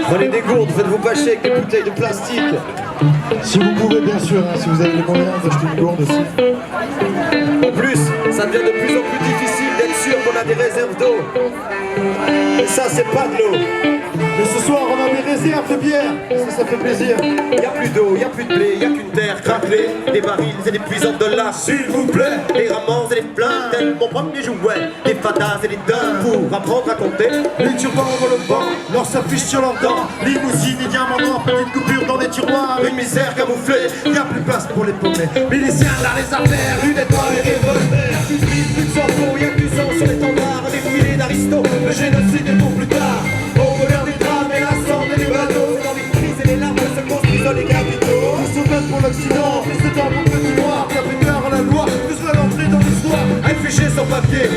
Prenez des gourdes, faites-vous pas chier avec des bouteilles de plastique. Si vous pouvez, bien sûr, hein, si vous avez les moyens d'acheter une gourde aussi. En plus, ça devient de plus en plus difficile d'être sûr qu'on a des réserves d'eau. Et ça, c'est pas de l'eau. Mais ce soir, on a des réserves de bière, ça fait plaisir. Y a plus d'eau, y a plus de blé, y a qu'une terre craquelée. Des barils et des puissantes de là, s'il vous plaît. Des ramans et des flingues, tel mon premier jouet. Des fadas et des dingues pour apprendre à compter. Les turbans enveloppants, leur s'affiche sur leurs dents. Limousine et diamants noirs, petite coupure dans les tiroirs. Une misère camouflée, Y a plus place pour les paumés. Miliciens dans les affaires, une étoile et revolver. Plus de vie, plus de sang, y a du sang sur l'étendard. Des filets d'aristo, le génocide est pour plus tard. Au bonheur des drames et la santé des bateaux. Dans les crises et les larmes se construisent les capitaux. on se bat pour l'Occident, mais c'est un bon petit noir. Y a plus tard à la loi, que soit l'entrée dans l'histoire. Réfugiés sans papier,